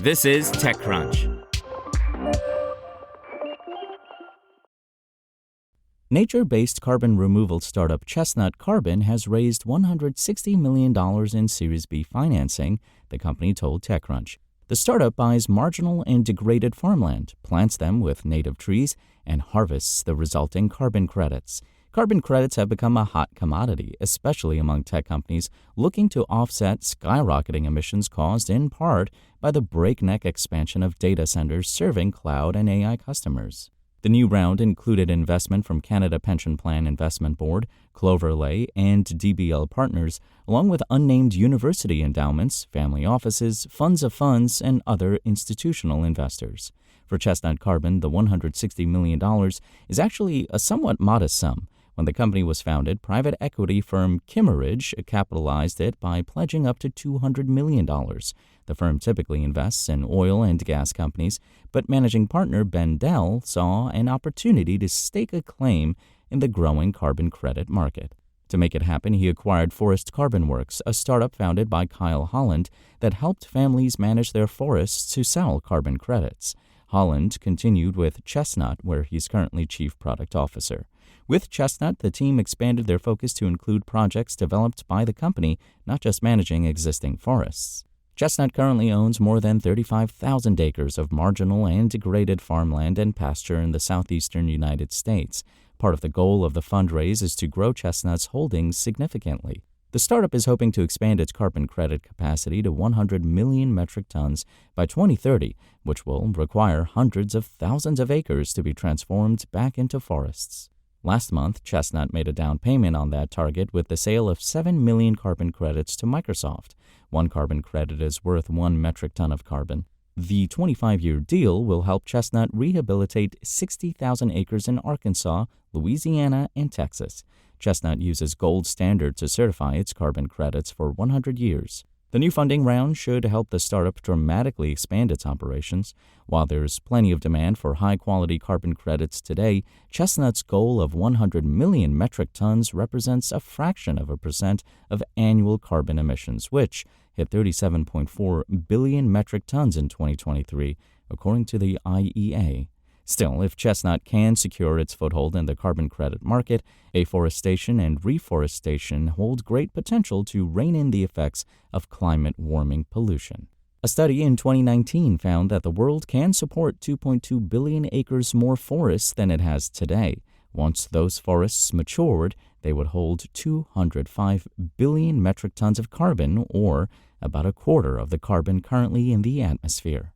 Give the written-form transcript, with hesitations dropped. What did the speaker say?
This is TechCrunch. Nature-based carbon removal startup Chestnut Carbon has raised $160 million in Series B financing, the company told TechCrunch. The startup buys marginal and degraded farmland, plants them with native trees, and harvests the resulting carbon credits. Carbon credits have become a hot commodity, especially among tech companies looking to offset skyrocketing emissions caused in part by the breakneck expansion of data centers serving cloud and AI customers. The new round included investment from Canada Pension Plan Investment Board, Cloverlay, and DBL Partners, along with unnamed university endowments, family offices, funds of funds, and other institutional investors. For Chestnut Carbon, the $160 million is actually a somewhat modest sum. When the company was founded, private equity firm Kimmeridge capitalized it by pledging up to $200 million. The firm typically invests in oil and gas companies, but managing partner Ben Dell saw an opportunity to stake a claim in the growing carbon credit market. To make it happen, he acquired Forest Carbon Works, a startup founded by Kyle Holland that helped families manage their forests to sell carbon credits. Holland continued with Chestnut, where he's currently chief product officer. With Chestnut, the team expanded their focus to include projects developed by the company, not just managing existing forests. Chestnut currently owns more than 35,000 acres of marginal and degraded farmland and pasture in the southeastern United States. Part of the goal of the fundraise is to grow Chestnut's holdings significantly. The startup is hoping to expand its carbon credit capacity to 100 million metric tons by 2030, which will require hundreds of thousands of acres to be transformed back into forests. Last month, Chestnut made a down payment on that target with the sale of 7 million carbon credits to Microsoft. One carbon credit is worth 1 metric ton of carbon. The 25-year deal will help Chestnut rehabilitate 60,000 acres in Arkansas, Louisiana, and Texas. Chestnut uses Gold Standard to certify its carbon credits for 100 years. The new funding round should help the startup dramatically expand its operations. While there's plenty of demand for high-quality carbon credits today, Chestnut's goal of 100 million metric tons represents a fraction of a percent of annual carbon emissions, which hit 37.4 billion metric tons in 2023, according to the IEA. Still, if Chestnut can secure its foothold in the carbon credit market, afforestation and reforestation hold great potential to rein in the effects of climate warming pollution. A study in 2019 found that the world can support 2.2 billion acres more forests than it has today. Once those forests matured, they would hold 205 billion metric tons of carbon, or about a quarter of the carbon currently in the atmosphere.